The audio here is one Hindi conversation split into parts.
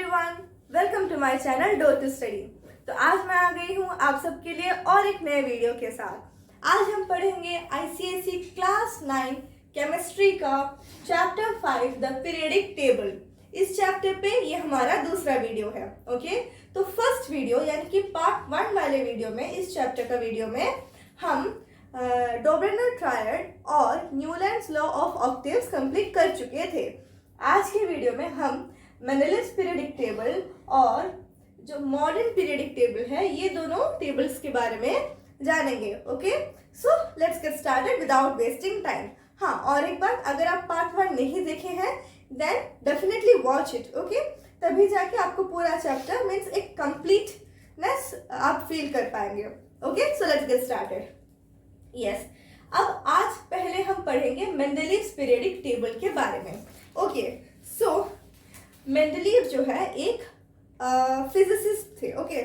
Everyone, welcome to my channel door to study. तो आज मैं आ गई हूँ आप सबके लिए और एक नए वीडियो के साथ। आज हम पढ़ेंगे आईसीएसई क्लास 9 केमिस्ट्री का चैप्टर 5 द पीरियडिक टेबल। इस चैप्टर पे ये हमारा दूसरा वीडियो है। ओके, तो फर्स्ट वीडियो यानी कि पार्ट 1 वाले वीडियो में, इस चैप्टर का वीडियो में हम डोबरेनर ट्रायड और Newlands law of octaves complete कर चुके थे। आज के वीडियो में हम मेंडेलिव्स पीरियडिक टेबल और जो मॉडर्न पीरियडिक टेबल है, ये दोनों टेबल्स के बारे में जानेंगे। Okay, so let's get started without wasting time. हाँ, और एक बात, अगर आप पार्ट 1 नहीं देखे हैं then definitely watch it. Okay, तभी जाके आपको पूरा चैप्टर मीन्स एक कंप्लीटनेस आप फील कर पाएंगे। Okay, so let's get started. Yes, अब आज पहले हम पढ़ेंगे मेंडेलीव्स पीरियडिक टेबल के बारे में। ओके, सो मेंडेलीव जो है एक फिजिसिस्ट थे। ओके,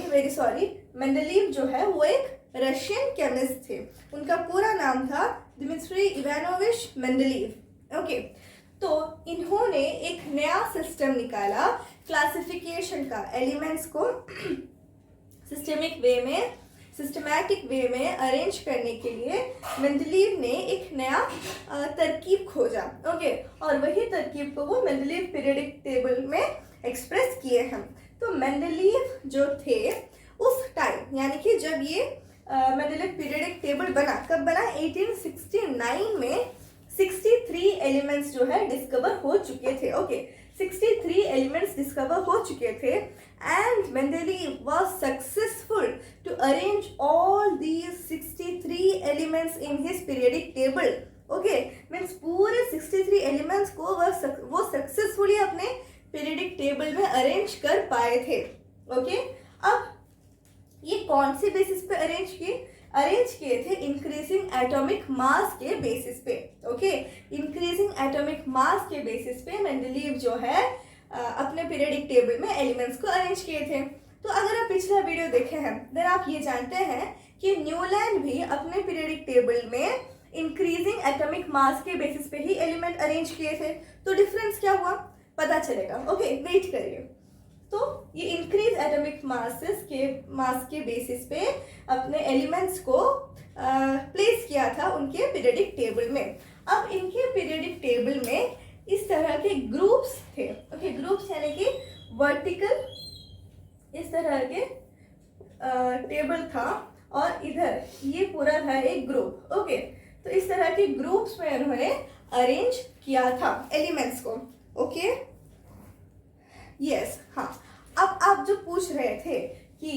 वेरी सॉरी, मेंडेलीव जो है वो एक रशियन केमिस्ट थे। उनका पूरा नाम था दिमित्री इवानोविच मेंडेलीव। ओके, तो इन्होंने एक नया सिस्टम निकाला क्लासिफिकेशन का, एलिमेंट्स को सिस्टमैटिक वे में अरेंज करने के लिए मेंडेलीव ने एक नया तरकीब खोजा। ओके, और वही तरकीब को वो मेंडेलीव पीरियडिक टेबल में एक्सप्रेस किए हैं। तो मेंडेलीव जो थे उस टाइम, यानी कि जब ये मेंडेलीव पीरियडिक टेबल बना, कब बना? 1869 में 63 एलिमेंट्स जो है डिस्कवर हो चुके थे। ओके, 63 एलिमेंट्स डिस्कवर हो चुके थे and Mendeleev was successful to arrange all these 63 elements in his periodic table. Okay, means पूरे 63 एलिमेंट्स को वो सक्सेसफुली अपने पीरियडिक टेबल में अरेंज कर पाए थे। ओके, अब ये कौन से बेसिस पे अरेंज किए थे? इंक्रीजिंग एटॉमिक मास के बेसिस पे। ओके, इंक्रीजिंग एटॉमिक मास के बेसिस पे मेंडेलीव जो है अपने पीरियडिक टेबल में एलिमेंट्स को अरेंज किए थे। तो अगर आप पिछला वीडियो देखे हैं देन आप ये जानते हैं कि न्यूलैंड भी अपने पीरियडिक टेबल में इंक्रीजिंग एटॉमिक मास के बेसिस पे ही एलिमेंट अरेंज किए थे। तो डिफरेंस क्या हुआ पता चलेगा। ओके, वेट करिए। तो ये इंक्रीज एटॉमिक मास के बेसिस पे अपने एलिमेंट्स को प्लेस किया था उनके पीरियडिक टेबल में। अब इनके पीरियडिक टेबल में इस तरह के ग्रुप्स थे। ओके, ग्रुप्स यानी कि वर्टिकल इस तरह के टेबल था और इधर ये पूरा था एक ग्रुप। ओके, तो इस तरह के ग्रुप्स में उन्होंने अरेंज किया था एलिमेंट्स को। ओके, यस, हाँ। अब आप जो पूछ रहे थे कि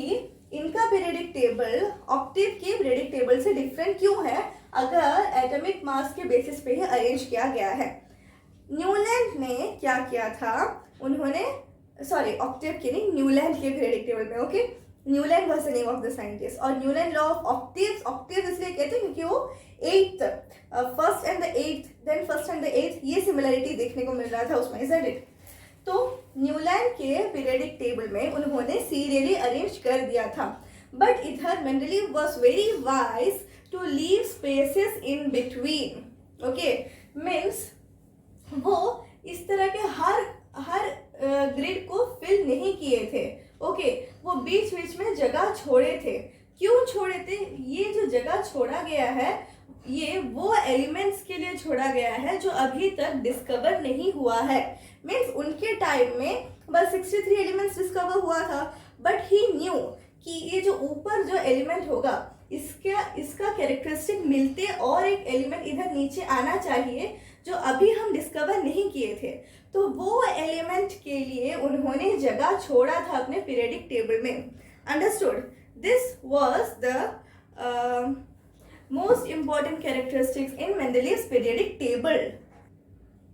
इनका पीरियडिक टेबल ऑक्टेव के पीरियडिक टेबल से डिफरेंट क्यों है अगर एटॉमिक मास के बेसिस पे ही अरेंज किया गया है। न्यूलैंड ने क्या किया था, उन्होंने ऑक्टेव के नहीं, न्यूलैंड के पीरियडिक टेबल में। Okay, Newland was the name of the scientist और न्यूलैंड लॉ ऑफ ऑक्टेव इसलिए कहते हैं क्योंकि वो फर्स्ट एंड द एट्थ ये सिमिलरिटी देखने को मिल रहा था उसमें, इजंट इट? तो न्यूलैंड के पीरियडिक टेबल में उन्होंने सीरियली अरेंज कर दिया था, बट इधर Mendeleev was very wise to leave spaces in between. Okay, means वो इस तरह के हर ग्रिड को फिल नहीं किए थे। ओके, वो बीच बीच में जगह छोड़े थे। क्यों छोड़े थे? ये जो जगह छोड़ा गया है ये वो एलिमेंट्स के लिए छोड़ा गया है जो अभी तक डिस्कवर नहीं हुआ है। मीन्स उनके टाइम में बस 63 एलिमेंट्स डिस्कवर हुआ था, बट ही न्यू कि ये जो ऊपर जो एलिमेंट होगा इसका कैरेक्टरिस्टिक मिलते और एक एलिमेंट इधर नीचे आना चाहिए जो अभी हम डिस्कवर नहीं किए थे। तो वो एलिमेंट के लिए उन्होंने जगह छोड़ा था अपने पीरियडिक टेबल में। Understood? This was the most important characteristics in Mendeleev's periodic table.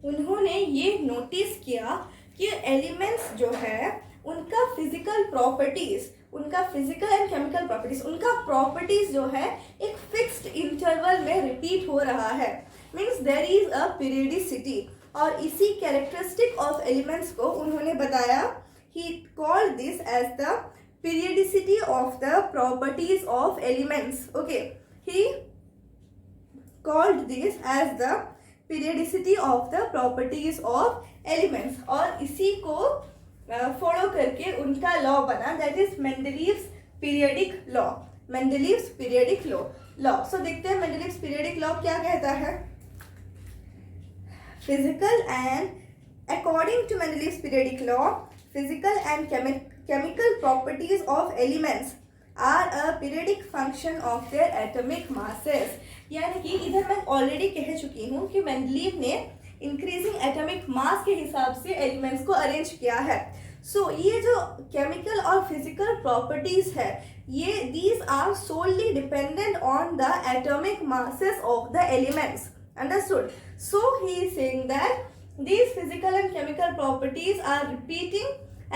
उन्होंने ये नोटिस किया कि एलिमेंट्स जो है उनका फिजिकल एंड केमिकल प्रॉपर्टीज, उनका प्रॉपर्टीज जो है एक फिक्स्ड इंटरवल में रिपीट हो रहा है। Means there is a periodicity, और इसी कैरेक्टरिस्टिक ऑफ एलिमेंट्स को उन्होंने बताया, he called this as the periodicity of the properties of elements. Okay, he called this as the periodicity of the properties of elements, और इसी को फॉलो करके उनका लॉ बना, that is Mendeleev's periodic law. Mendeleev's periodic law. So देखते हैं मेंडलीव्स पीरियडिक लॉ क्या कहता है। Physical and according to Mendeleev's periodic law, physical and chemical properties of elements are a periodic function of their atomic masses। यानी कि इधर मैं ऑलरेडी कह चुकी हूँ कि मेंडलीव ने इंक्रीजिंग एटॉमिक मास के हिसाब से एलिमेंट्स को अरेंज किया है। सो ये जो केमिकल और फिजिकल प्रॉपर्टीज है, ये these are solely dependent on the atomic masses of the elements. Understood? So he is saying that these physical and chemical properties are repeating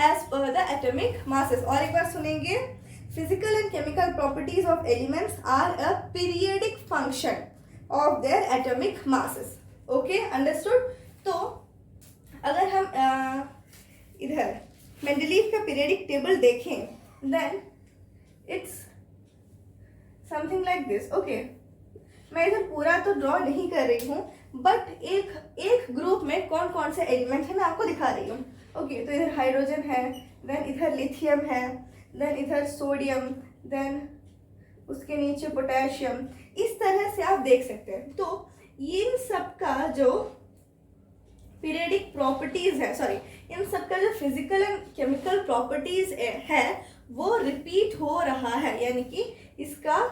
as per the atomic masses। और एक बार सुनेंगे, physical and chemical properties of elements are a periodic function of their atomic masses। okay, understood? तो अगर हम इधर मेंडलीव का पीरियडिक टेबल देखें, then it's something like this। okay, मैं इधर पूरा तो ड्रॉ नहीं कर रही हूँ, बट एक ग्रुप में कौन कौन से एलिमेंट है मैं आपको दिखा रही हूँ। ओके, तो इधर हाइड्रोजन है, देन इधर लिथियम है, देन इधर सोडियम, देन उसके नीचे पोटेशियम। इस तरह से आप देख सकते हैं। तो इन सब का जो पीरियडिक प्रॉपर्टीज है, सॉरी, इन सब का जो फिजिकल एंड केमिकल प्रॉपर्टीज है वो रिपीट हो रहा है। यानी कि इसका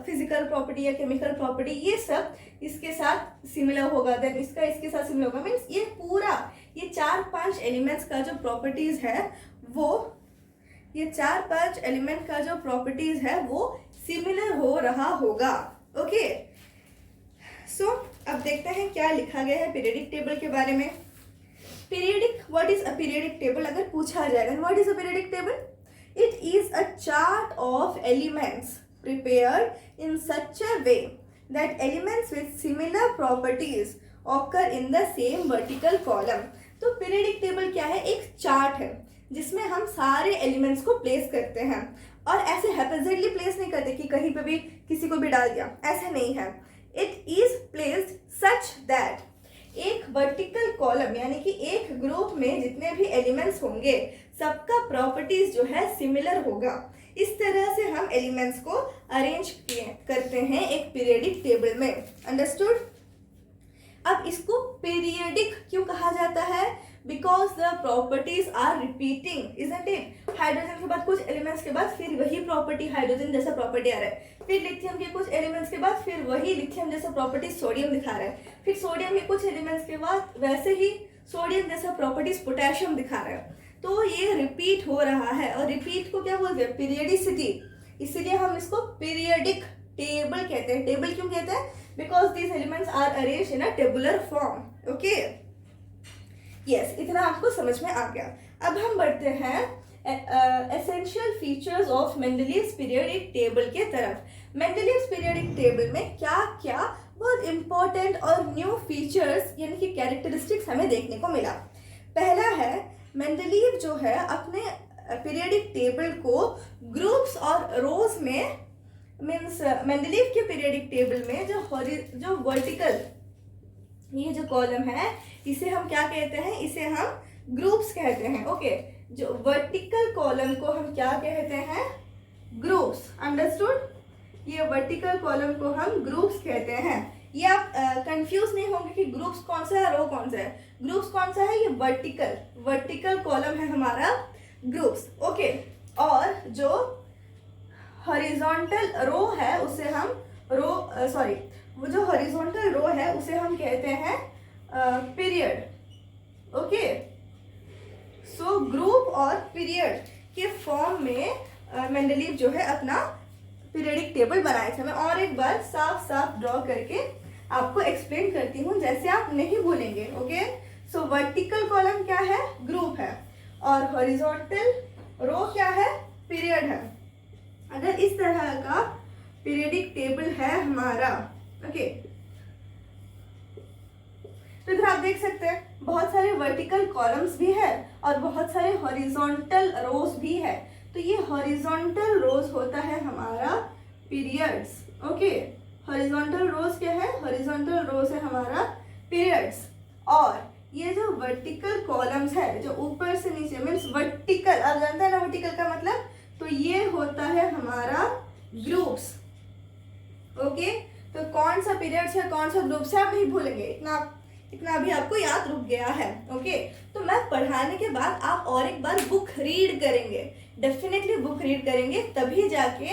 फिजिकल प्रॉपर्टी या केमिकल प्रॉपर्टी ये सब इसके साथ सिमिलर होगा, देन इसका इसके साथ सिमिलर होगा। मीन्स ये पूरा ये 4-5 एलिमेंट्स का जो प्रॉपर्टीज है वो, ये 4-5 एलिमेंट का जो प्रॉपर्टीज है वो सिमिलर हो रहा होगा। ओके, सो अब देखते हैं क्या लिखा गया है पीरियडिक टेबल के बारे में। Periodic, what is a periodic table अगर पूछा जाएगा, what is a periodic table? It is a chart of elements prepared in such a way that elements with similar properties occur in the same vertical column। तो पीरियडिक टेबल क्या है? एक चार्ट है जिसमें हम सारे एलिमेंट्स को प्लेस करते हैं, और ऐसे हैपोजेटली प्लेस नहीं करते कि कहीं पे भी किसी को भी डाल दिया, ऐसे नहीं है। It is placed such that एक वर्टिकल कॉलम, यानी कि एक ग्रुप में जितने भी एलिमेंट्स होंगे सबका प्रॉपर्टीज जो है सिमिलर होगा। इस तरह से हम एलिमेंट्स को अरेंज करते हैं एक पीरियडिक टेबल में। अंडरस्टूड? अब इसको पीरियडिक क्यों कहा जाता है? Because the properties are repeating, isn't it? Hydrogen के बाद कुछ एलिमेंट्स के बाद फिर वही प्रॉपर्टी हाइड्रोजन जैसा प्रॉपर्टी आ रहा है, फिर लिथियम के कुछ एलिमेंट्स के बाद फिर वही लिथियम जैसा प्रॉपर्टी सोडियम दिखा रहा है, फिर सोडियम के कुछ एलिमेंट्स के बाद वैसे ही सोडियम जैसा प्रॉपर्टीज पोटेशियम दिखा रहा है। तो ये रिपीट हो रहा है, और रिपीट को क्या बोलते हैं? पीरियडिसिटी। इसीलिए हम इसको पीरियडिक टेबल कहते हैं। टेबल क्यों कहते हैं? Because these elements are arranged in a tabular form. Okay, yes, इतना आपको समझ में आ गया। अब हम बढ़ते हैं essential features of Mendeleev's periodic table के तरफ। मेंडलीव्स पीरियडिक टेबल में क्या क्या बहुत इंपॉर्टेंट और न्यू फीचर्स यानी कि कैरेक्टरिस्टिक्स हमें देखने को मिला। पहला है, मेंडलीव जो है अपने पीरियडिक टेबल को ग्रुप्स और रोज में, मीन्स मेंडलीव के पीरियडिक टेबल में जो वर्टिकल ये जो कॉलम है इसे हम क्या कहते हैं? इसे हम ग्रुप्स कहते हैं। ओके, जो वर्टिकल कॉलम को हम क्या कहते हैं? ग्रुप्स। अंडरस्टूड? ये वर्टिकल कॉलम को हम ग्रुप्स कहते हैं। ये आप कंफ्यूज नहीं होंगे कि ग्रुप्स कौन सा है, रो कौन सा है। ग्रुप्स कौन सा है? ये वर्टिकल कॉलम है हमारा ग्रुप्स। ओके, और जो हॉरिजॉन्टल रो है उसे हम वो जो हॉरिजॉन्टल रो है उसे हम कहते हैं पीरियड। ओके, सो ग्रुप और पीरियड के फॉर्म में मेंडलीव जो है अपना पीरियडिक टेबल बनाए थे। मैं और एक बार साफ साफ ड्रॉ करके आपको एक्सप्लेन करती हूँ, जैसे आप नहीं भूलेंगे। ओके, सो वर्टिकल कॉलम क्या है? ग्रुप है, और हॉरिजॉन्टल रो क्या है? पीरियड है। अगर इस तरह का पीरियडिक टेबल है हमारा, ओके, तो इधर आप देख सकते हैं बहुत सारे वर्टिकल कॉलम्स भी है और बहुत सारे हॉरिजॉन्टल रोज भी है। तो ये हॉरिजॉन्टल रोज होता है हमारा पीरियड्स। ओके, हॉरिजॉन्टल रोज क्या है? हॉरिजॉन्टल रोज है हमारा पीरियड्स, और ये जो वर्टिकल कॉलम्स है, जो ऊपर से नीचे मीन्स वर्टिकल, आप जानते हैं ना वर्टिकल का मतलब, तो ये होता है हमारा ग्रुप्स। ओके, तो कौन सा पीरियड्स है, कौन सा ग्रुप्स है, आप नहीं भूलेंगे, इतना अभी आपको याद रुक गया है। ओके, तो मैं पढ़ाने के बाद आप और एक बार बुक रीड करेंगे, डेफिनेटली बुक रीड करेंगे, तभी जाके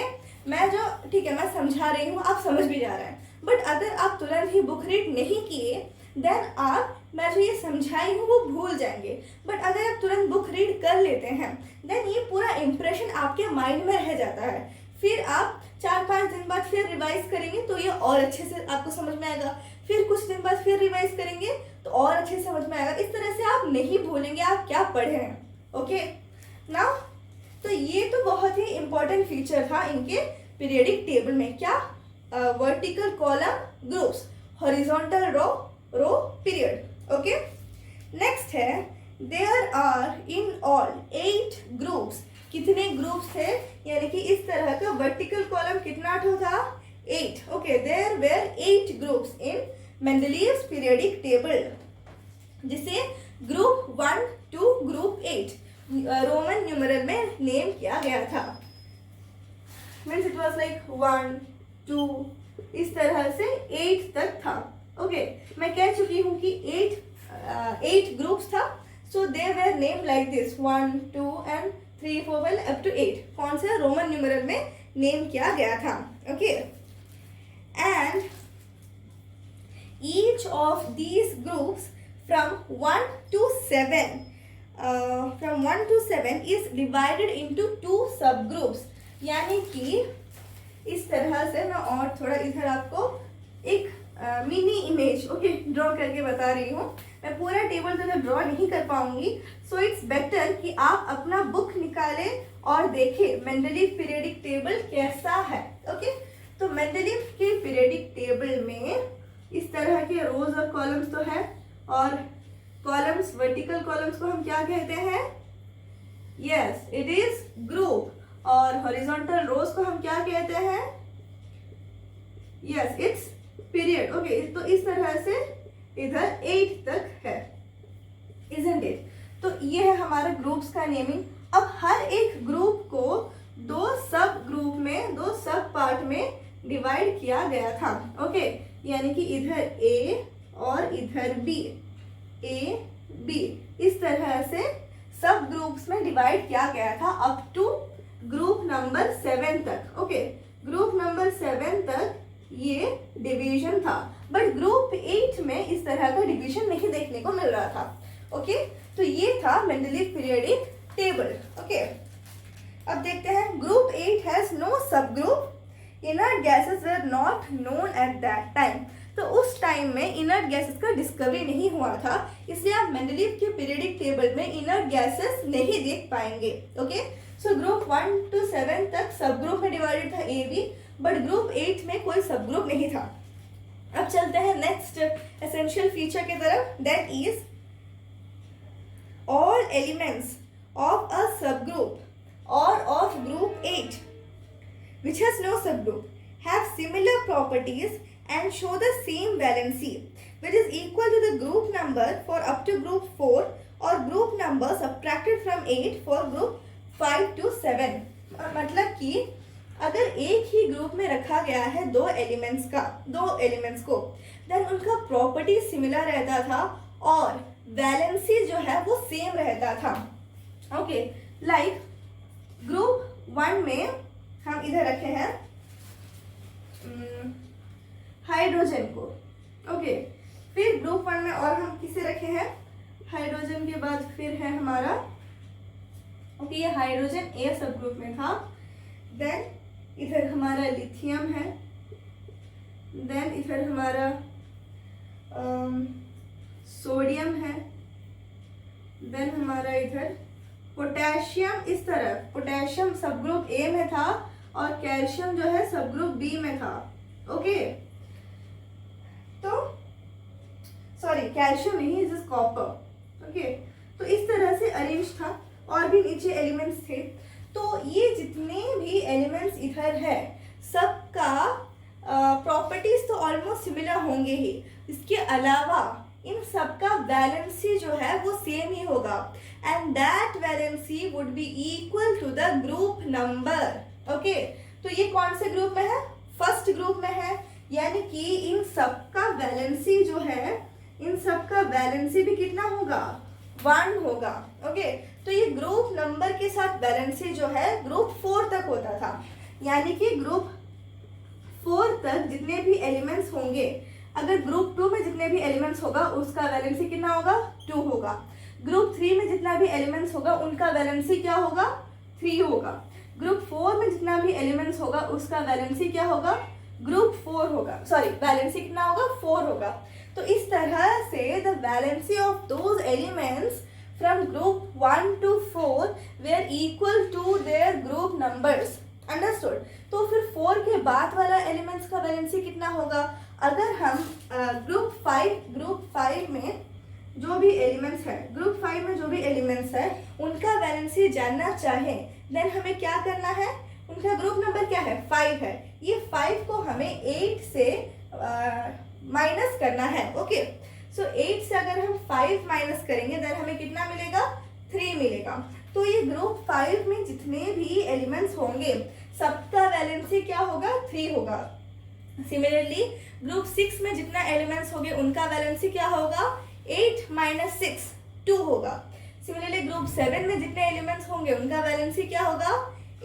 मैं जो, ठीक है मैं समझा रही हूँ आप समझ भी जा रहे हैं, बट अगर आप तुरंत ही बुक रीड नहीं किए देन आप मैं जो ये समझाई हूँ वो भूल जाएंगे। बट अगर आप तुरंत बुक रीड कर लेते हैं देन ये पूरा इम्प्रेशन आपके माइंड में रह जाता है, फिर आप 4-5 दिन बाद फिर रिवाइज करेंगे तो ये और अच्छे से आपको समझ में आएगा, फिर कुछ दिन बाद फिर रिवाइज करेंगे तो और अच्छे से समझ में आएगा। इस तरह से आप नहीं भूलेंगे आप क्या पढ़े हैं। ओके ना, तो ये तो बहुत ही इंपॉर्टेंट फीचर था इनके पीरियडिक टेबल में, क्या vertical column groups, horizontal row period. Okay, next है there are in all 8 groups. कितने ग्रुप्स थे, यानी कि इस तरह का वर्टिकल कॉलम कितना था, 8। Okay, there were 8 groups in Mendeleev's periodic table, जिसे group 1 to group 8 Roman numeral में नेम किया गया था। मीन्स इट वॉज लाइक 1 2 इस तरह से 8 तक था। ओके, मैं कह चुकी हूँ कि 8 ग्रुप्स था, so they were name like this 1 2 and 3 4 5 up to 8 कौन से रोमन न्यूमरल में नेम किया गया था। Okay, and each of these groups from 1 to 7 is divided into 2 subgroups, यानी कि इस तरह से मैं और थोड़ा इधर आपको एक मिनी इमेज ड्रॉ करके बता रही हूँ। मैं पूरा टेबल तो ड्रॉ नहीं कर पाऊंगी, सो इट्स बेटर कि आप अपना बुक निकालें और देखें मेंडलीव पीरियडिक टेबल कैसा है। ओके, तो मेंडलीव के पीरियडिक टेबल में इस तरह के रोज और कॉलम्स तो है, और कॉलम्स वर्टिकल कॉलम्स को हम क्या कहते हैं, यस इट इज ग्रुप, और हॉरिजॉन्टल रोज को हम क्या कहते हैं, यस इट्स पीरियड। ओके, तो इस तरह से इधर 8 तक है, इजंट इट। तो ये है हमारा ग्रुप्स का नेमिंग। अब हर एक ग्रुप को 2 सब ग्रुप में, 2 सब पार्ट में डिवाइड किया गया था। ओके, यानी कि इधर ए और इधर बी, ए बी, इस तरह से सब ग्रुप्स में डिवाइड किया गया था अप टू ग्रुप नंबर 7 तक। ओके, ग्रुप नंबर 7 तक ये डिवीजन था, बट ग्रुप 8 में इस तरह का डिवीजन नहीं देखने को मिल रहा था। ओके, तो ये था मेंडलीव पीरियडिक टेबल। ओके, अब देखते हैं ग्रुप 8 हैज नो सब group, inert gases were not known at that time. तो उस टाइम में इनर्ट गैसेस का डिस्कवरी नहीं हुआ था, इसलिए आप मेंडलीव के पीरियडिक टेबल में इनर्ट गैसेस नहीं देख पाएंगे। ओके, सो ग्रुप 1 to 7 तक सब ग्रुप में डिवाइडेड था ए बी, बट ग्रुप 8 में कोई सब ग्रुप नहीं था। अब चलते हैं नेक्स्ट एसेंशियल फीचर की तरफ, that is all elements of a सब ग्रुप और of group 8 which has no subgroup have similar properties and show the same valency, which is equal to the group number for up to group 4 or group number subtracted from 8 for group 5 to 7। मतलब कि अगर एक ही ग्रुप में रखा गया है 2 एलिमेंट्स को, देन उनका प्रॉपर्टी सिमिलर रहता था और वैलेंसी जो है वो सेम रहता था। ओके, लाइक ग्रुप 1 में हम इधर रखे हैं हाइड्रोजन को। ओके, फिर ग्रुप 1 में और हम किसे रखे हैं, हाइड्रोजन के बाद फिर है हमारा, ओके ये हाइड्रोजन ए सब ग्रुप में था, देन इधर हमारा लिथियम है, देन इधर हमारा सोडियम है, देन हमारा इधर पोटेशियम, इस तरह पोटेशियम सब ग्रुप ए में था और कैल्शियम जो है सब ग्रुप बी में था। ओके, तो सॉरी कैल्शियम नहीं, इज कॉपर। ओके, तो इस तरह से अरेंज था, और भी नीचे एलिमेंट्स थे। तो ये जितने भी एलिमेंट्स इधर है सबका प्रॉपर्टीज तो ऑलमोस्ट सिमिलर होंगे ही। इसके अलावा इन सबका वैलेंसी जो है वो सेम ही होगा, and that valency would be equal to the group number. Okay, तो ये कौन से ग्रुप में है? फर्स्ट ग्रुप में है, यानी कि इन सबका वैलेंसी जो है, इन सबका वैलेंसी भी कितना होगा? 1 होगा। ओके, तो ये ग्रुप नंबर के साथ वैलेंसी जो है ग्रुप 4 तक होता था, यानी कि ग्रुप 4 तक जितने भी एलिमेंट्स होंगे, अगर ग्रुप 2 में जितने भी एलिमेंट्स होगा उसका वैलेंसी कितना होगा? 2 होगा। ग्रुप 3 में जितना भी एलिमेंट्स होगा उनका वैलेंसी क्या होगा? 3 होगा। ग्रुप 4 में जितना भी एलिमेंट्स होगा उसका वैलेंसी क्या होगा? ग्रुप 4 होगा, सॉरी वैलेंसी कितना होगा? 4 होगा। तो इस तरह से the valency of those elements from group 1 to 4 were equal to their group numbers. Understood? तो फिर 4 के बाद वाला एलिमेंट्स का वैलेंसी कितना होगा? अगर हम ग्रुप 5 में जो भी एलिमेंट्स है, ग्रुप 5 में जो भी एलिमेंट्स है उनका वैलेंसी जानना चाहें, देन हमें क्या करना है? उनका ग्रुप नंबर क्या है? 5 है। ये 5 को हमें 8 से माइनस करना है। ओके, सो 8 से अगर हम 5 माइनस करेंगे देन हमें कितना मिलेगा? 3 मिलेगा। तो ये ग्रुप 5 में जितने भी एलिमेंट्स होंगे सबका वैलेंसी क्या होगा? 3 होगा। सिमिलरली ग्रुप 6 में जितना एलिमेंट्स होंगे उनका वैलेंसी क्या होगा? 8 माइनस 6 2 होगा। सिमिलरली ग्रुप 7 में जितने एलिमेंट्स होंगे उनका वैलेंसी क्या होगा?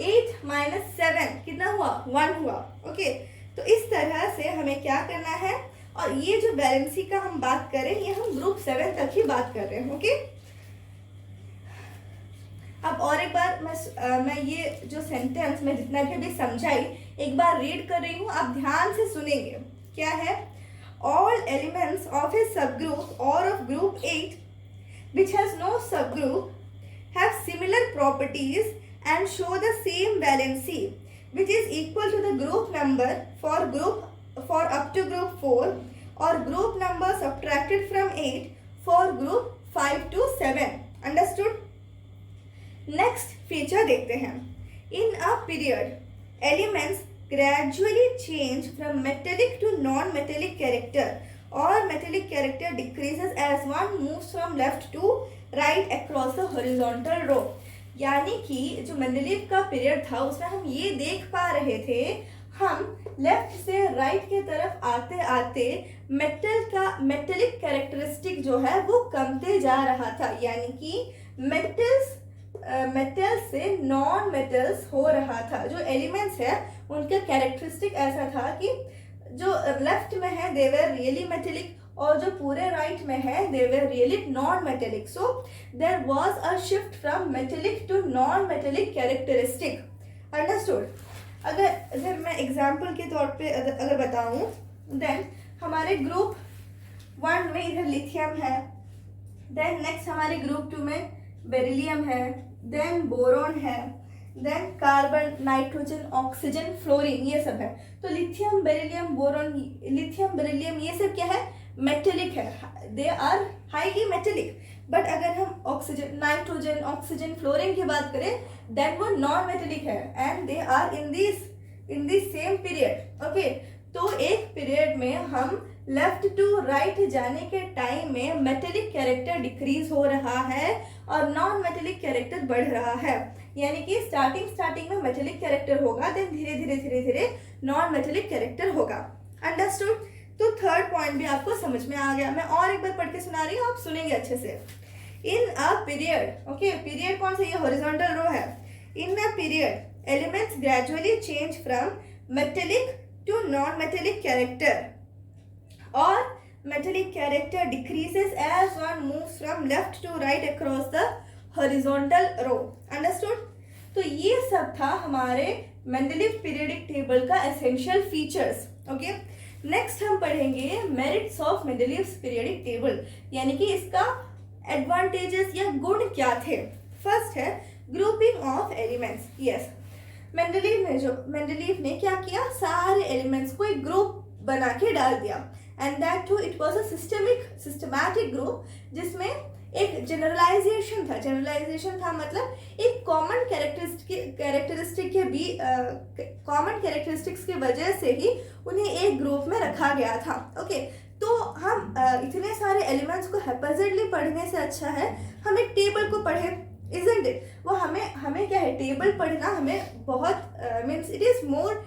8 माइनस 7 कितना हुआ? 1 हुआ। ओके, तो इस तरह से हमें क्या करना है, और ये जो वैलेंसी का हम बात करें ये हम ग्रुप 7 तक ही बात कर रहे हैं। ओके, अब और एक बार मैं ये जो सेंटेंस में जितना भी अभी समझाई एक बार रीड कर रही हूँ, आप ध्यान से सुनेंगे। क्या है? All elements of A subgroup और of group 8 which has no subgroup have similar properties and show the same valency which is equal to the group number for up to group 4 or group number subtracted from 8 for group 5 to 7. Understood? Next feature देखते हैं। In a period, elements gradually change from metallic to non-metallic character or metallic character decreases as one moves from left to right across the horizontal row. यानी कि जो मेंडलीव का पीरियड था उसमें हम ये देख पा रहे थे, हम लेफ्ट से राइट के तरफ आते आते मेटेलिक कैरेक्टरिस्टिक जो है वो कमते जा रहा था, यानी कि मेटल से नॉन मेटल्स हो रहा था। जो एलिमेंट्स है उनका कैरेक्टरिस्टिक ऐसा था कि जो लेफ्ट में है दे वर रियली मेटेलिक और जो पूरे राइट में है they were really non metallic. So there was a shift from metallic to non metallic characteristic. Understood? अगर मैं एग्जांपल के तौर पे अगर बताऊं, देन हमारे ग्रुप 1 में इधर लिथियम है, देन नेक्स्ट हमारे ग्रुप 2 में बेरिलियम है, देन बोरोन है, then carbon, nitrogen, oxygen, fluorine, ये सब है। तो lithium, beryllium, boron, lithium, beryllium ये सब क्या है? मेटेलिक है, they are highly metallic. But अगर हम ऑक्सीजन, नाइट्रोजन, ऑक्सीजन, फ्लोरीन की बात करें देन वो नॉन मेटेलिक है and they are in this same period. Okay, तो एक पीरियड में हम लेफ्ट टू राइट जाने के टाइम में मेटेलिक कैरेक्टर डिक्रीज हो रहा है और नॉन मेटेलिक कैरेक्टर बढ़ रहा है, यानी कि स्टार्टिंग में मेटेलिक कैरेक्टर होगा, देन धीरे धीरे नॉन मेटेलिक कैरेक्टर होगा। अंडरस्टूड? तो थर्ड पॉइंट भी आपको समझ में आ गया। मैं और एक बार पढ़ के सुना रही हूँ, आप सुनेंगे अच्छे से। In a period, okay, period कौन सा? ये हॉरिजॉन्टल रो है। In a period elements gradually change from metallic to non metallic character और metallic character decreases as one moves from left to right across the horizontal row. Understood? तो ये सब था हमारे मेंडलीव पीरियडिक टेबल का एसेंशियल फीचर्स। ओके, नेक्स्ट हम पढ़ेंगे merits of Mendeleev periodic table, यानी कि इसका एडवांटेजेस या गुण क्या थे। फर्स्ट है grouping of elements. Yes, Mendeleev ने क्या किया? सारे एलिमेंट्स को एक ग्रुप बना के डाल दिया, and that too it was a systematic group जिसमें एक जनरलाइजेशन था मतलब एक कॉमन कैरेक्टरिस्टिक्स की वजह से ही उन्हें एक ग्रुप में रखा गया था। ओके, तो हम इतने सारे एलिमेंट्स को हैपोजिटली पढ़ने से अच्छा है हम एक टेबल को पढ़ें, isn't it? वो हमें क्या है, टेबल पढ़ना हमें बहुत means it is more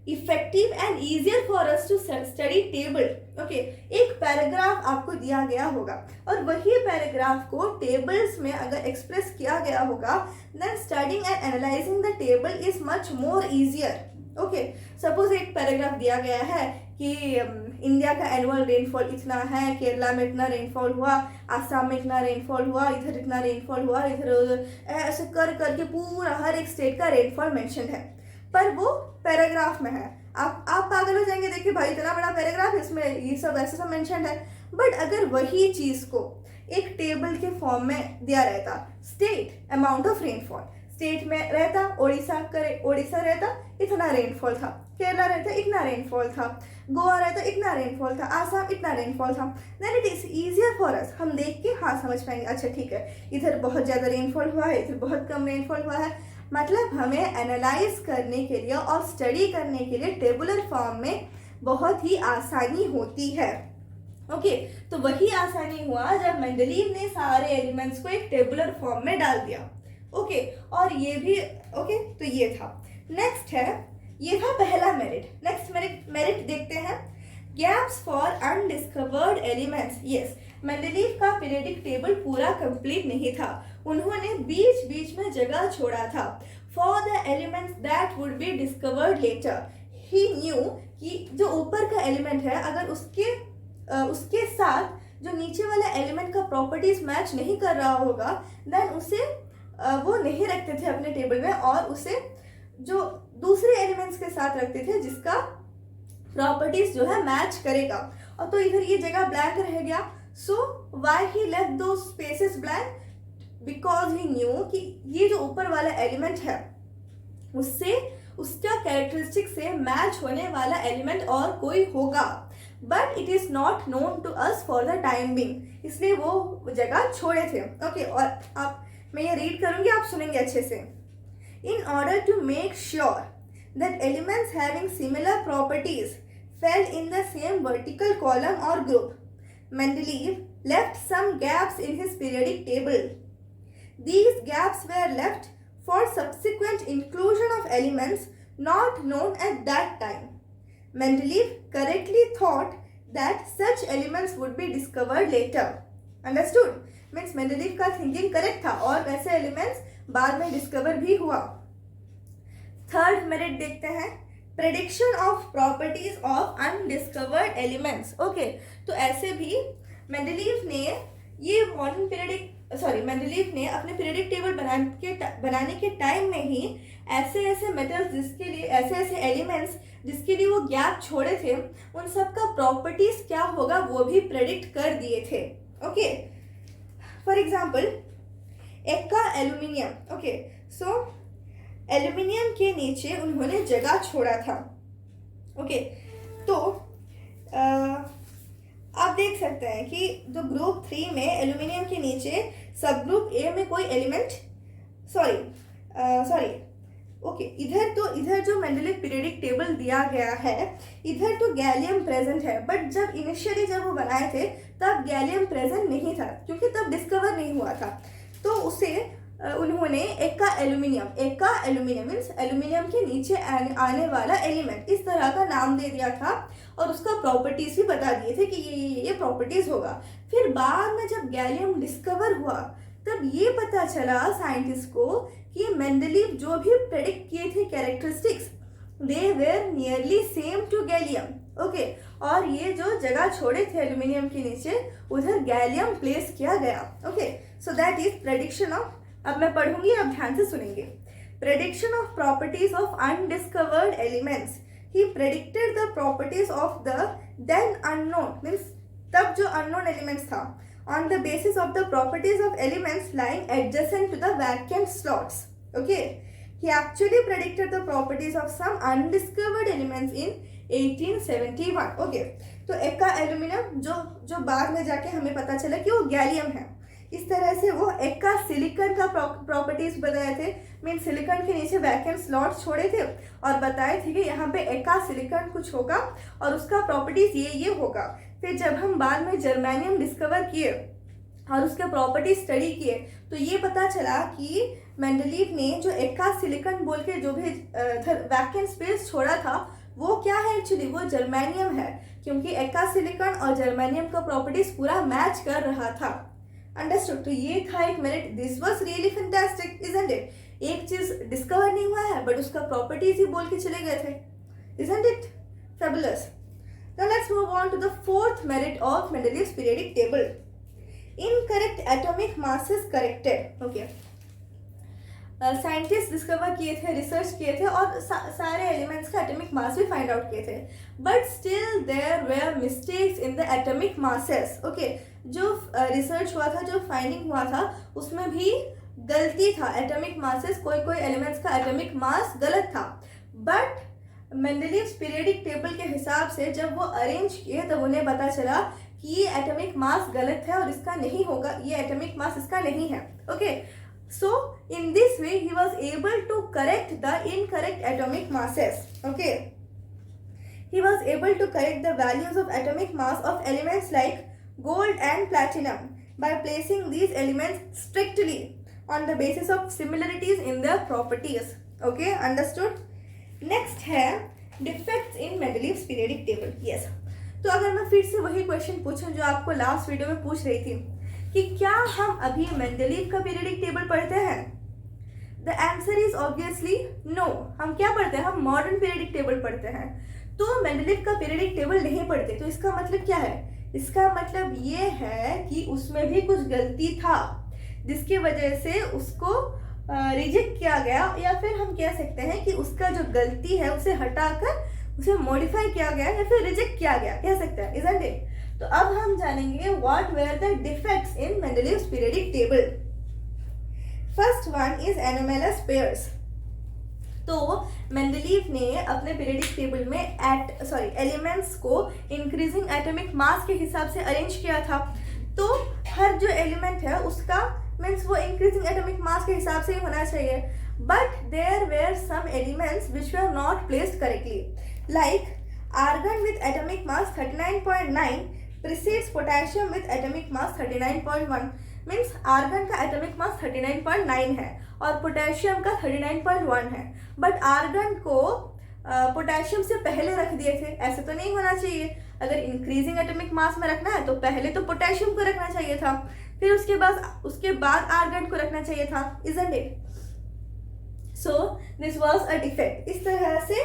effective and easier for us to study table. Okay, एक पैराग्राफ आपको दिया गया होगा और वही पैराग्राफ को टेबल्स में अगर एक्सप्रेस किया गया होगा, then studying and analysing the table is much more easier. Okay, suppose एक पैराग्राफ दिया गया है कि इंडिया का एनुअल रेनफॉल इतना है, केरला में इतना रेनफॉल हुआ, आसाम में इतना रेनफॉल हुआ, इधर इतना रेनफॉल हुआ, इधर उधर, ऐसे कर करके पूरा हर एक स्टेट का रेनफॉल मेंशन है, पर वो पैराग्राफ में है। आप पागल हो जाएंगे, देखिए भाई इतना बड़ा पैराग्राफ, इसमें ये सब ऐसे सब मेंशन है। बट अगर वही चीज को एक टेबल के फॉर्म में दिया रहता, state amount of rainfall, state में रहता ओडिशा रहता इतना रेनफॉल था, केरला रहता इतना रेनफॉल था, गोवा रहता इतना रेनफॉल था, आसाम इतना रेनफॉल था, then it is easier for us, हम देख के हाँ समझ पाएंगे, अच्छा ठीक है इधर बहुत ज़्यादा रेनफॉल हुआ है, इधर बहुत कम रेनफॉल हुआ है। मतलब हमें एनालाइज करने के लिए और स्टडी करने के लिए टेबुलर फॉर्म में बहुत ही आसानी होती है। ओके, तो वही आसानी हुआ जब मेंडलीव ने सारे एलिमेंट्स को एक टेबुलर फॉर्म में डाल दिया। ओके, और ये भी ओके, तो ये था। नेक्स्ट है, ये था पहला मेरिट। नेक्स्ट मेरिट देखते हैं, gaps for undiscovered elements. Yes, Mendeleev का पीरियडिक टेबल पूरा कंप्लीट नहीं था, उन्होंने बीच बीच में जगह छोड़ा था for the elements that would be discovered letter. He new कि जो ऊपर का एलिमेंट है अगर उसके साथ जो नीचे वाला एलिमेंट का प्रॉपर्टीज मैच नहीं कर रहा होगा, देन उसे वो नहीं रखते थे अपने टेबल में, और उसे जो दूसरे एलिमेंट्स के साथ रखते थे जिसका प्रॉपर्टीज जो है मैच करेगा। और तो इधर ये जगह ब्लैंक रह गया, सो व्हाई ही लेफ्ट दो spaces blank, because he new कि ये जो ऊपर वाला एलिमेंट है उससे उसका कैरेक्टरिस्टिक से मैच होने वाला एलिमेंट और कोई होगा, but it is not known to us for the time being, इसलिए वो जगह छोड़े थे। ओके, और मैं ये रीड करूंगी, आप सुनेंगे अच्छे से। In order to make sure that elements having similar properties fall in the same vertical column और group, Mendeleev left some gaps in his periodic table. These gaps were left for subsequent inclusion of elements not known at that time. Mendeleev correctly thought that such elements would be discovered later. Understood? Means Mendeleev का thinking correct था और वैसे elements बाद में discover भी हुआ। थर्ड मेरिट देखते हैं, prediction of properties of undiscovered elements. Okay, तो ऐसे भी मेंडलीव ने ये मेंडलीव ने अपने पीरियडिक टेबल बनाने के टाइम में ही ऐसे मेटल्स जिसके लिए ऐसे एलिमेंट्स जिसके लिए वो गैप छोड़े थे, उन सब का प्रॉपर्टीज क्या होगा वो भी प्रेडिक्ट कर दिए थे। Okay, for example Ekka aluminium. Okay, so aluminium के नीचे उन्होंने जगह छोड़ा था। ओके, तो आप देख सकते हैं कि जो ग्रुप 3 में एल्यूमिनियम के नीचे सब ग्रुप ए में कोई एलिमेंट ओके, इधर जो मेंडलीव पीरियडिक टेबल दिया गया है, इधर तो गैलियम प्रेजेंट है, बट जब इनिशियली जब वो बनाए थे तब गैलियम प्रेजेंट नहीं था क्योंकि तब डिस्कवर नहीं हुआ था। तो उसे उन्होंने एक्का एल्यूमिनियम मीन्स एल्यूमिनियम के नीचे आने वाला एलिमेंट इस तरह का नाम दे दिया था और उसका प्रॉपर्टीज भी बता दिए थे कि ये प्रॉपर्टीज होगा। फिर बाद में जब गैलियम डिस्कवर हुआ तब ये पता चला साइंटिस्ट को कि मेंडलीव जो भी प्रेडिक्ट किए थे characteristics, they were nearly same to gallium. Okay, और ये जो जगह छोड़े थे एल्यूमिनियम के नीचे उधर गैलियम प्लेस किया गया। Okay, so that is prediction of, अब मैं पढ़ूंगी, आप ध्यान से सुनेंगे। Prediction of properties of undiscovered elements, he predicted the properties of the then unknown means तब जो अननोन एलिमेंट्स था, on the basis of the properties of elements lying adjacent to the vacant slots. Okay, he actually predicted the properties of some undiscovered elements in 1871। Okay, तो एक्का एल्यूमिनियम जो बाद में जाके हमें पता चला कि वो गैलियम है, इस तरह से वो एक्का सिलिकॉन का प्रॉपर्टीज बताए थे। मीन सिलिकॉन के नीचे वैकेंट स्लॉट छोड़े थे और बताए थे कि यहाँ पे एक्का सिलिकॉन कुछ होगा और उसका प्रॉपर्टीज ये होगा। फिर जब हम बाद में जर्मेनियम डिस्कवर किए और उसके प्रॉपर्टी स्टडी किए तो ये पता चला कि मेंडलीव ने जो एक्का सिलिकॉन बोल के जो भी वैकेंट स्पेस छोड़ा था वो क्या है एक्चुअली, वो जर्मेनियम है, क्योंकि एक्का सिलिकॉन और जर्मेनियम का प्रॉपर्टीज पूरा मैच कर रहा था। अंडरस्टूड? तो ये था एक merit. This was really fantastic, isn't it? एक चीज डिस्कवर नहीं हुआ है बट उसका प्रॉपर्टीज ही बोल के चले गए थे, isn't it fabulous? Now let's move on to the fourth merit of Mendeleev's periodic table. Incorrect atomic masses corrected. Okay. Scientist discover किए थे, रिसर्च किए थे और सारे एलिमेंट्स का एटॉमिक मास भी फाइंड आउट किए थे, but still there were mistakes in the atomic masses. Okay, जो रिसर्च हुआ था, जो फाइंडिंग हुआ था, उसमें भी गलती था। एटॉमिक मासेस, कोई एलिमेंट्स का एटॉमिक मास गलत था, बट मेंडलीव्स पीरियडिक टेबल के हिसाब से जब वो अरेंज किए तब उन्हें पता चला कि ये एटॉमिक मास गलत है और इसका नहीं होगा, ये एटॉमिक मास इसका नहीं है। Okay, so in this way he was able to correct the incorrect atomic masses. Okay, he was able to correct the values of atomic mass of elements like gold and platinum by placing these elements strictly on the basis of similarities in their properties. Okay, understood? Next है defects in Mendeleev's periodic table. Yes, तो अगर मैं फिर से वही क्वेश्चन पूछूं जो आपको लास्ट वीडियो में पूछ रही थी कि क्या हम अभी मेंडलीव का पीरियडिक टेबल पढ़ते हैं? The answer is obviously no. हम क्या पढ़ते हैं? हम मॉडर्न पीरियडिक टेबल पढ़ते हैं, तो मेंडलीव का पीरियडिक टेबल नहीं पढ़ते। तो इसका मतलब क्या है? इसका मतलब ये है कि उसमें भी कुछ गलती था जिसकी वजह से उसको रिजेक्ट किया गया, या फिर हम कह सकते हैं कि उसका जो गलती है उसे हटाकर उसे मॉडिफाई किया गया या फिर रिजेक्ट किया गया, कह सकते हैं, इजंट इट? तो अब हम जानेंगे what were the defects in Mendeleev's periodic table. First one is anomalous pairs. तो मेंडलीव ने अपने पीरियडिक टेबल में एलिमेंट्स को इंक्रीजिंग एटॉमिक मास के हिसाब से अरेंज किया था। तो हर जो एलिमेंट है उसका मीन्स वो इंक्रीजिंग एटॉमिक मास के हिसाब से ही होना चाहिए, but there were some elements which were not placed correctly, like argon with atomic mass 39.9 precedes potassium with atomic mass 39.1। मीन्स आर्गन का एटॉमिक मास 39.9 है और पोटेशियम का 39.1 है, बट आर्गन को पोटेशियम से पहले रख दिए थे। ऐसे तो नहीं होना चाहिए। अगर इंक्रीजिंग एटॉमिक मास में रखना है तो पहले तो पोटेशियम को रखना चाहिए था, फिर उसके बाद आर्गन को रखना चाहिए था, isn't it? So this was a defect. इस तरह से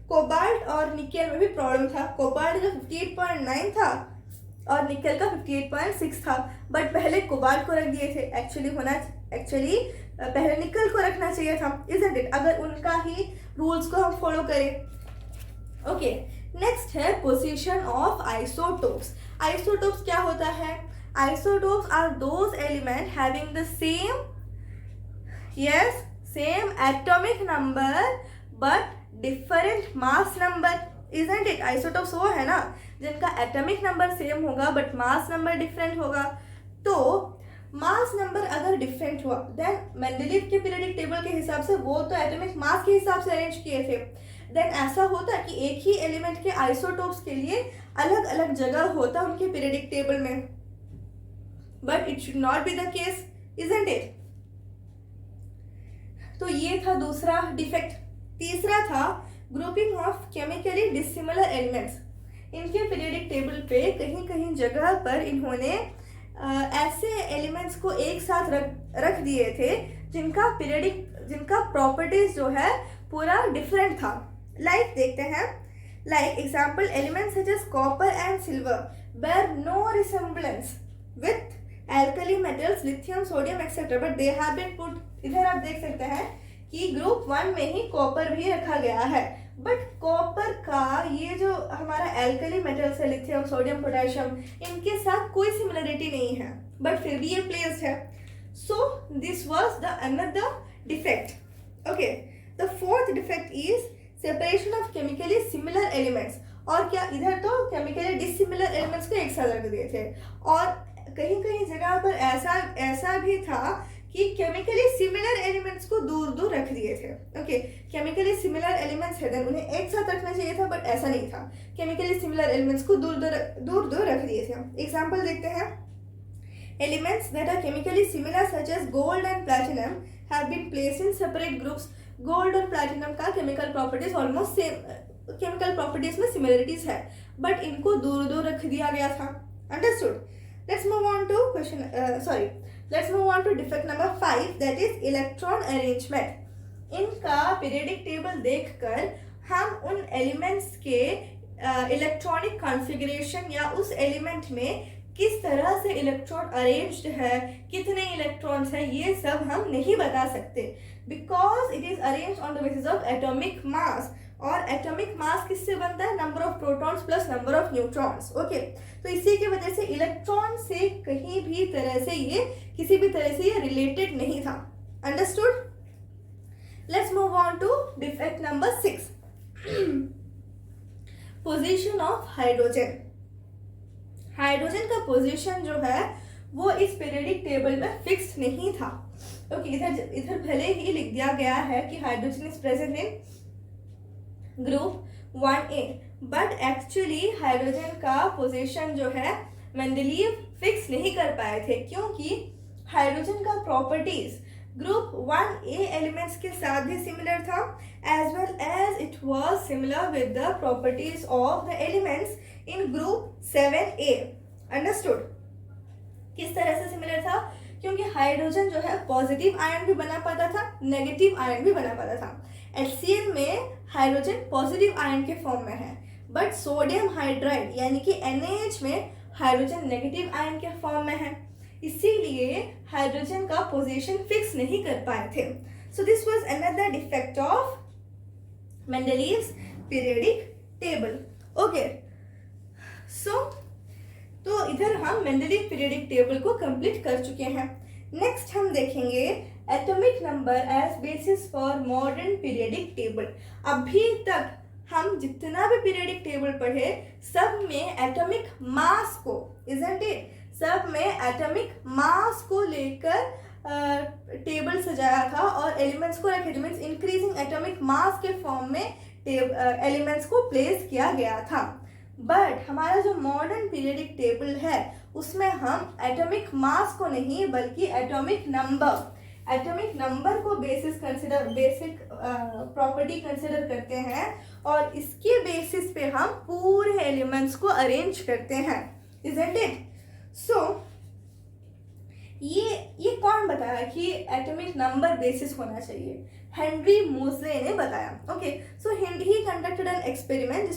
कोबाल्ट और निकेल में भी प्रॉब्लम था। कोबाल्ट का 58.9 था और निकेल का 58.6 था, बट पहले कोबाल्ट को रख दिए थे। एक्चुअली पहले निकेल को रखना चाहिए था, इजंट इट? अगर उनका ही रूल्स को हम फॉलो करें। ओके, नेक्स्ट है पोजीशन ऑफ आइसोटोप्स। आइसोटोप्स क्या होता है? Isotopes are those element having the same atomic number but different mass number, isn't it? Isotopes वो है ना जिनका एटॉमिक नंबर सेम होगा बट मास नंबर डिफरेंट होगा। तो मास नंबर अगर डिफरेंट हुआ देन मेंडलीव के पीरियडिक टेबल के हिसाब से वो तो एटॉमिक मास के हिसाब से अरेंज किए थे, देन ऐसा होता कि एक ही एलिमेंट के आइसोटोप्स के लिए अलग अलग जगह होता उनके पीरियडिक टेबल में, but it should not be the case, isn't it? तो ये था दूसरा डिफेक्ट। तीसरा था grouping of chemically dissimilar elements. इनके पीरियडिक टेबल पे कहीं कहीं जगह पर इन्होंने ऐसे एलिमेंट्स को एक साथ रख दिए थे जिनका प्रॉपर्टीज जो है पूरा डिफरेंट था। लाइक देखते हैं, like example elements such as copper and silver bear no resemblance with alkali metals lithium sodium etcetera, but they have been put. इधर आप देख सकते हैं कि ग्रुप 1 में ही कॉपर भी रखा गया है, बट कॉपर का ये जो हमारा एल्कली मेटल्स है लिथियम सोडियम पोटेशियम, इनके साथ कोई सिमिलरिटी नहीं है, बट फिर भी ये प्लेस्ड है। सो this was the another defect. Okay, the fourth defect is separation of chemically similar elements. और क्या, इधर तो केमिकली डिसिमिलर एलिमेंट्स को एक साथ रख दिए थे और कहीं कहीं जगह पर ऐसा भी था कि केमिकली सिमिलर एलिमेंट्स को दूर दूर रख दिए थे। ओके, केमिकली सिमिलर एलिमेंट्स है देन उन्हें एक साथ रखना चाहिए था, बट ऐसा नहीं था। केमिकली सिमिलर एलिमेंट्स को दूर दूर रख दिए थे। एग्जाम्पल देखते हैं। Elements that are chemically similar such as gold and platinum have been placed in separate groups. Gold और प्लैटिनम का chemical properties almost same, chemical properties में सिमिलरिटीज है, बट इनको दूर दूर रख दिया गया था। Understood? Let's move on to let's move on to defect number 5, that is electron arrangement। इनका पीरियडिक टेबल देखकर हम उन एलिमेंट्स के इलेक्ट्रॉनिक कॉन्फ़िगरेशन या उस एलिमेंट में किस तरह से इलेक्ट्रॉन अरेंज्ड है, कितने इलेक्ट्रॉन्स है, ये सब हम नहीं बता सकते, because it is arranged on the basis of atomic mass. और एटॉमिक मास किससे बनता है? Number of protons plus number of neutrons. Okay, तो इसी की वजह से इलेक्ट्रॉन से कहीं भी तरह से ये किसी भी तरह से ये रिलेटेड नहीं था। Understood? Let's move on to defect number 6, position of hydrogen. Hydrogen का पोजीशन जो है वो इस पीरियडिक टेबल में फिक्स नहीं था। ओके, इधर भले ही लिख दिया गया है कि hydrogen is present in group 1A, but actually hydrogen का पोजीशन जो है मेंडलीव फिक्स नहीं कर पाए थे, क्योंकि हाइड्रोजन का प्रॉपर्टीज ग्रुप 1A एलिमेंट्स के साथ भी सिमिलर था, as well as it was similar with the properties of the elements in group 7A। Understood? किस तरह से सिमिलर था? क्योंकि हाइड्रोजन जो है पॉजिटिव आयन भी बना पाता था, नेगेटिव आयन भी बना पाता था। HCl में हाइड्रोजन पॉजिटिव आयन के फॉर्म में है, बट सोडियम हाइड्राइड यानी कि NaH में हाइड्रोजन नेगेटिव आयन के फॉर्म में है, इसीलिए हाइड्रोजन का पोजीशन फिक्स नहीं कर पाए थे। So this was another defect of Mendeleev's periodic table. Okay, so तो इधर हम मेंडलीव पीरियडिक टेबल को कंप्लीट कर चुके हैं। नेक्स्ट हम देखेंगे atomic number as basis for modern periodic table. अभी तक हम जितना भी पीरियडिक टेबल पढ़े सब में एटॉमिक मास को, इजंट इट, सब में एटॉमिक मास को लेकर टेबल सजाया था और एलिमेंट्स को रखे, मींस इंक्रीजिंग एटॉमिक मास के फॉर्म में एलिमेंट्स को प्लेस किया गया था। बट हमारा जो मॉडर्न पीरियडिक टेबल है उसमें हम एटॉमिक मास को नहीं बल्कि एटॉमिक नंबर को बेसिक प्रॉपर्टी कंसिडर करते हैं और इसके बेसिस पे हम पूरे एलिमेंट्स को अरेंज करते हैं, इजंट इट? सो ये कौन बताया कि एटॉमिक नंबर बेसिस होना चाहिए? हेनरी मोज़ले ने बताया। Okay, so he conducted an experiment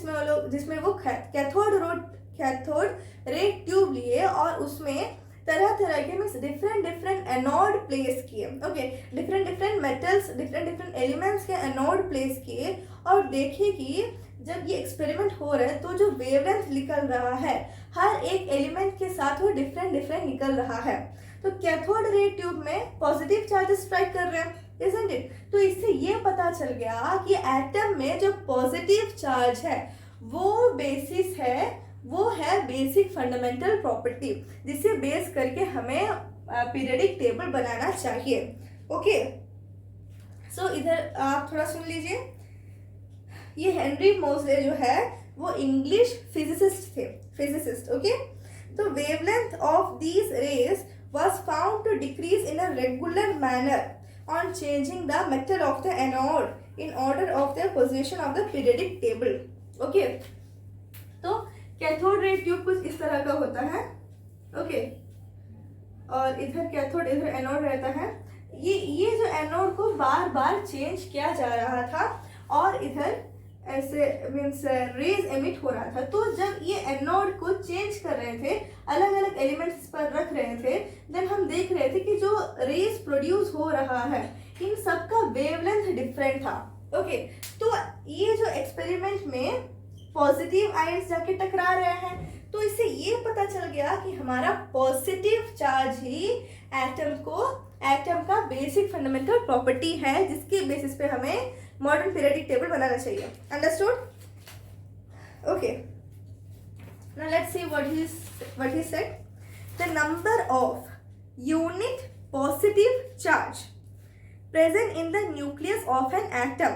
जिसमें वो कैथोड रे ट्यूब लिए और उसमें तरह तरह के मीन्स डिफरेंट एनोड प्लेस किए। Okay, different metals, different elements के एनोड प्लेस किए और देखे कि जब ये एक्सपेरिमेंट हो रहा है तो जो वेवलेंथ निकल रहा है हर एक एलिमेंट के साथ वो डिफरेंट निकल रहा है। तो कैथोड रे ट्यूब में पॉजिटिव चार्जेस स्ट्राइक कर रहे हैं, isn't it? तो इससे ये पता चल गया कि एटम में जो पॉजिटिव चार्ज है वो बेसिस है, वो है बेसिक फंडामेंटल प्रॉपर्टी, जिसे बेस करके हमें पीरियडिक टेबल बनाना चाहिए। ओके, सो इधर आप थोड़ा सुन लीजिए। ये हेनरी मोज़ले जो है वो इंग्लिश फिजिसिस्ट। ओके, तो wavelength of these raise was found to decrease in a regular manner on changing the metal of the anode in order of their position of the periodic table. Okay, तो कैथोड रे ट्यूब कुछ इस तरह का होता है। ओके, और इधर कैथोड इधर एनोड रहता है। ये जो एनोड को बार बार चेंज किया जा रहा था और इधर ऐसे मीन्स रेज एमिट हो रहा था। तो जब ये एनोड को चेंज कर रहे थे, अलग अलग एलिमेंट्स पर रख रहे थे, देन हम देख रहे थे कि जो रेज प्रोड्यूस हो रहा है इन सबका वेवलेंथ डिफरेंट था। ओके, तो ये जो एक्सपेरिमेंट में पॉजिटिव आयंस जाके टकरा रहे हैं, तो इससे ये पता चल गया कि हमारा पॉजिटिव चार्ज ही एटम का बेसिक फंडामेंटल प्रॉपर्टी है, जिसके बेसिस पे हमें मॉडर्न पीरियडिक टेबल बनाना चाहिए। Understood? Okay, now let's see what he said. The number of unit positive charge present in the nucleus of an atom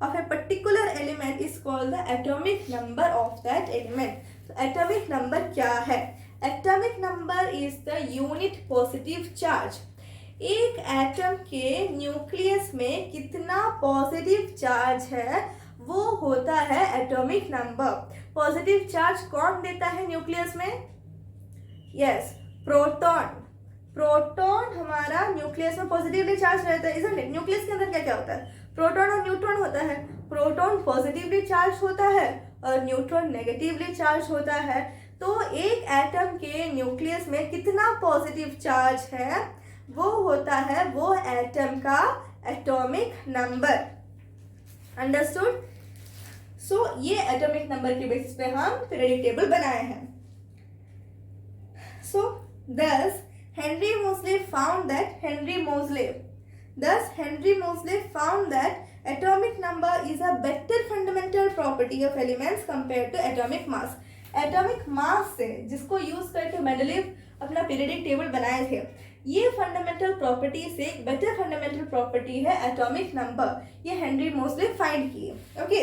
of a particular element is called the atomic number of that element. So atomic number क्या है? Atomic number is the unit positive charge. एक एटम के न्यूक्लियस में कितना पॉजिटिव चार्ज है वो होता है एटॉमिक नंबर. पॉजिटिव चार्ज कौन देता है न्यूक्लियस में? Yes, proton. प्रोटॉन हमारा न्यूक्लियस में पॉजिटिवली चार्ज रहता है, इसलिए न्यूक्लियस के अंदर क्या क्या होता है? प्रोटॉन और न्यूट्रॉन होता है. प्रोटॉन पॉजिटिवली चार्ज होता है और न्यूट्रॉन नेगेटिवली चार्ज होता है. तो एक एटम के न्यूक्लियस में कितना पॉजिटिव चार्ज है वो होता है वो एटम का एटॉमिक नंबर. अंडरस्टूड? सो ये एटॉमिक नंबर के बेसिस पे हम पीरियोडिक टेबल बनाए हैं. सो thus Henry Moseley found that atomic number is a better fundamental property of elements compared to atomic mass. Atomic mass से जिसको यूज करके मेंडलीव अपना पीरियोडिक टेबल बनाए थे, ये फंडामेंटल प्रॉपर्टी से एक बेटर फंडामेंटल प्रॉपर्टी है एटॉमिक नंबर. ये हेनरी मोस्ले फाइंड किए. ओके,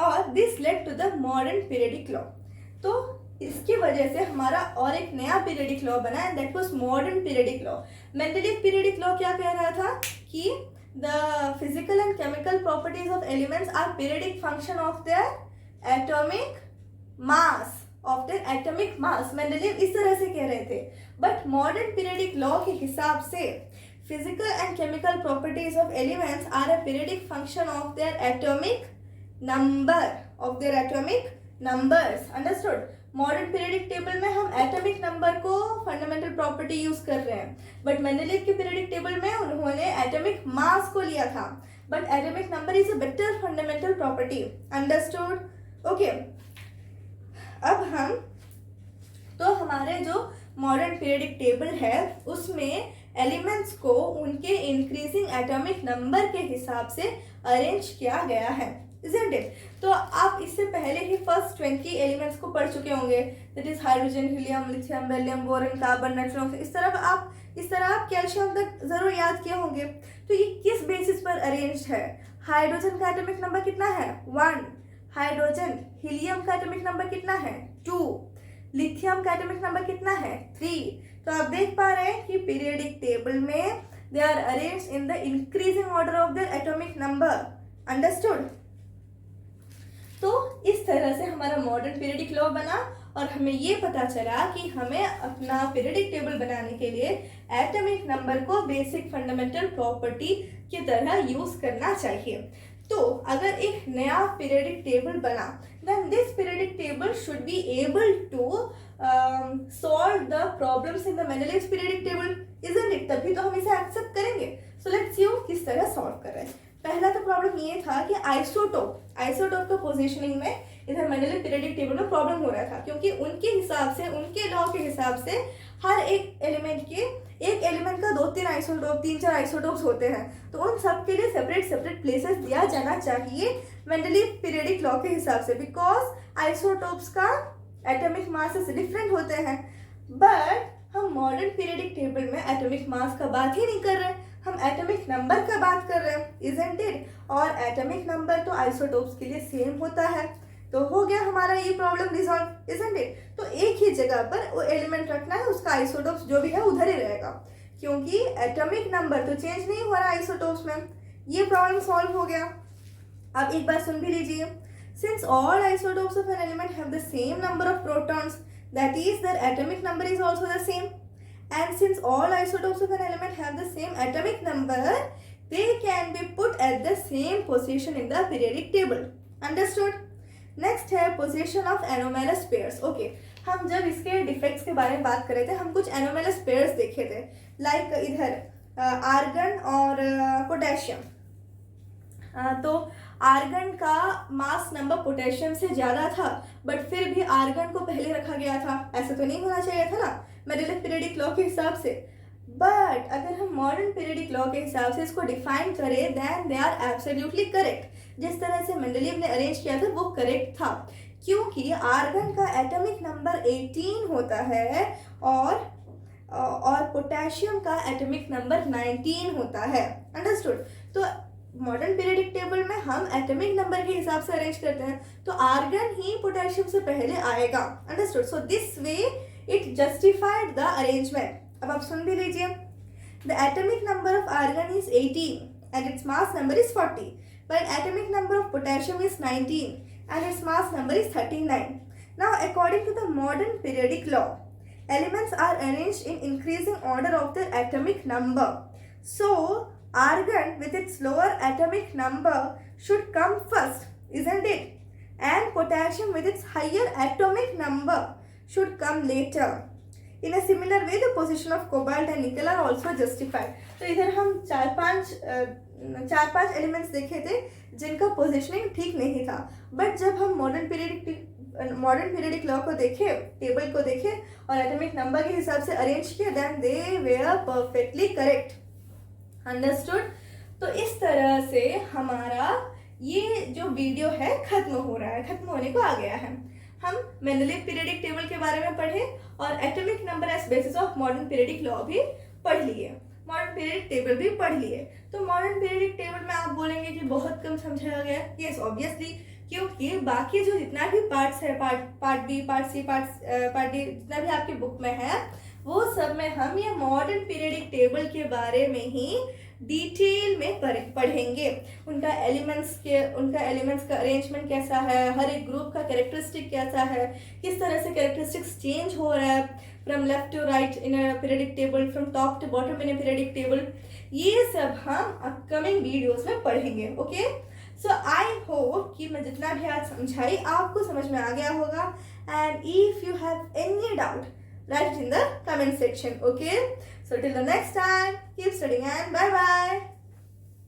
और this led to the modern periodic law. तो इसकी वजह से हमारा और एक नया पीरियोडिक लॉ बना है, that was modern periodic law. Mendeleev periodic law क्या कह रहा था कि the physical and chemical properties of elements are periodic function of their atomic mass. Mendeleev इस तरह से कह रहे थे. बट मॉडर्न पीरियोडिक लॉ के हिसाब से physical and chemical properties of elements are a periodic function of their atomic numbers. Understood? Modern periodic table में हम एटॉमिक नंबर को फंडामेंटल प्रॉपर्टी यूज कर रहे हैं, बट मेंडलीव के पीरियोडिक टेबल में उन्होंने एटॉमिक मास को लिया था. But atomic number is a better fundamental property. Understood? Okay, अब हम तो हमारे जो मॉडर्न पीरियोडिक टेबल है उसमें एलिमेंट्स को उनके इंक्रीजिंग एटॉमिक नंबर के हिसाब से अरेंज किया गया है. Isn't it? तो आप इससे पहले ही फर्स्ट 20 एलिमेंट्स को पढ़ चुके होंगे, that is hydrogen, helium, lithium, beryllium, boron, carbon, nitrogen. इस तरह आप कैल्शियम तक जरूर याद किए होंगे. तो ये किस बेसिस पर अरेंज्ड है? हाइड्रोजन का एटॉमिक नंबर कितना है? 1. हाइड्रोजन. हीलियम का एटॉमिक नंबर कितना है? 2. लिथियम का एटॉमिक नंबर कितना है? 3. तो आप देख पा रहे हैं कि पीरियोडिक टेबल में they are arranged in the increasing order of their atomic number. Understood? तो इस तरह से हमारा मॉडर्न पीरियोडिक लॉ बना और हमें ये पता चला कि हमें अपना पीरियोडिक टेबल बनाने के लिए एटॉमिक नंबर को बेसिक फंडामेंटल प्रॉपर्टी की तरह यूज करना चाहिए. तो अगर एक नया पीरियोडिक टेबल बना, then this periodic table should be able to solve the problems in the Mendeleev's periodic table. Isn't it? तभी तो हम इसे एक्सेप्ट करेंगे. सो लेट्स सी किस तरह सॉल्व कर रहे हैं. पहला तो प्रॉब्लम ये था कि आइसोटोप का पोजीशनिंग में इधर मेंडलीव पीरियोडिक टेबल में प्रॉब्लम हो रहा था, क्योंकि उनके हिसाब से, उनके लॉ के हिसाब से हर एक एलिमेंट का 2-3 आइसोटोप, 3-4 आइसोटोप्स होते हैं. तो उन सब के लिए सेपरेट प्लेसेस दिया जाना चाहिए मेंडलीव पीरियोडिक लॉ के हिसाब से, बिकॉज आइसोटोप्स का एटॉमिक मासेस डिफरेंट होते हैं. बट हम मॉडर्न पीरियोडिक टेबल में एटॉमिक मास का बात ही नहीं कर रहे, हम एटॉमिक नंबर का बात कर रहे हैं. Isn't it? और एटॉमिक नंबर तो आइसोटोप्स के लिए सेम होता है. तो हो गया हमारा ये प्रॉब्लम रिजॉल्व. Isn't it? तो एक ही जगह पर वो एलिमेंट रखना है, उसका आइसोटोप्स जो भी है उधर ही रहेगा, क्योंकि एटॉमिक नंबर तो चेंज नहीं हो रहा आइसोटोप्स में. ये प्रॉब्लम सॉल्व हो गया. अब एक बार सुन भी लीजिए. Since all isotopes of an element have the same number of protons, that is there atomic number is also the same. And since all isotopes of an element have the same atomic number, they can be put at the same position in the periodic table. Understood? Next है position of anomalous pairs. Okay, हम जब इसके डिफेक्ट्स के बारे में बात कर रहे थे, हम कुछ anomalous pairs देखे थे, लाइक इधर आर्गन और पोटेशियम. तो आर्गन का मास नंबर पोटेशियम से ज़्यादा था, बट फिर भी आर्गन को पहले रखा गया था. ऐसा तो नहीं होना चाहिए था ना मेंडलीव पीरियोडिक लॉ के हिसाब से. बट अगर हम मॉडर्न पीरियोडिक लॉ के हिसाब से इसको डिफाइन करें, then they are absolutely correct. जिस तरह से मेंडलीव ने अरेंज किया था वो करेक्ट था, क्योंकि आर्गन का एटॉमिक नंबर 18 होता है और पोटेशियम का एटॉमिक नंबर 19 होता है. अंडरस्टूड? तो मॉडर्न पीरियडिक टेबल में हम एटॉमिक नंबर के हिसाब से अरेंज करते हैं, तो आर्गन ही पोटेशियम से पहले आएगा। Understood? So this way it justified the arrangement. अब आप सुन भी लीजिए। The atomic number of argon is 18 and its mass number is 40, but atomic number of potassium is 19 and its mass number is 39. Now, according to the modern periodic law, elements are arranged in increasing order of their atomic number. So, argon with its lower atomic number should come first, isn't it? And potassium with its higher atomic number should come later. In a similar way, the position of cobalt and nickel are also justified. तो इधर हम चार पांच एलिमेंट्स देखे थे जिनका पोजिशनिंग ठीक नहीं था, बट जब हम मॉडर्न पीरियडिक लॉ को देखे, टेबल को देखे और एटॉमिक नंबर के हिसाब से अरेंज किए, then they were perfectly correct. Understood? तो इस तरह से हमारा ये जो वीडियो है खत्म हो रहा है, खत्म होने को आ गया है। हम मेंडलीव पीरियडिक टेबल के बारे में पढ़े और atomic number as basis of modern periodic law भी पढ़ लिए, मॉडर्न पीरियडिक टेबल भी पढ़ लिए। तो मॉडर्न पीरियडिक टेबल में आप बोलेंगे कि बहुत कम समझाया गया। यस, ऑब्वियसली, क्योंकि बाकी जो जितना भी पार्ट्स है, part B, part C, part D, जितना भी आपके बुक में है, वो सब में हम ये मॉडर्न पीरियडिक टेबल के बारे में ही डिटेल में पढ़ेंगे। उनका एलिमेंट्स का अरेंजमेंट कैसा है, हर एक ग्रुप का कैरेक्टरिस्टिक कैसा है, किस तरह से कैरेक्टरिस्टिक्स चेंज हो रहा है from left to right in a periodic table, from top to bottom in a periodic table. ये सब हम अपकमिंग वीडियोस में पढ़ेंगे। ओके, सो आई होप कि मैं जितना भी आज समझाई आपको समझ में आ गया होगा। And if you have any doubt, write it in the comment section. Okay, so till the next time, keep studying and bye bye.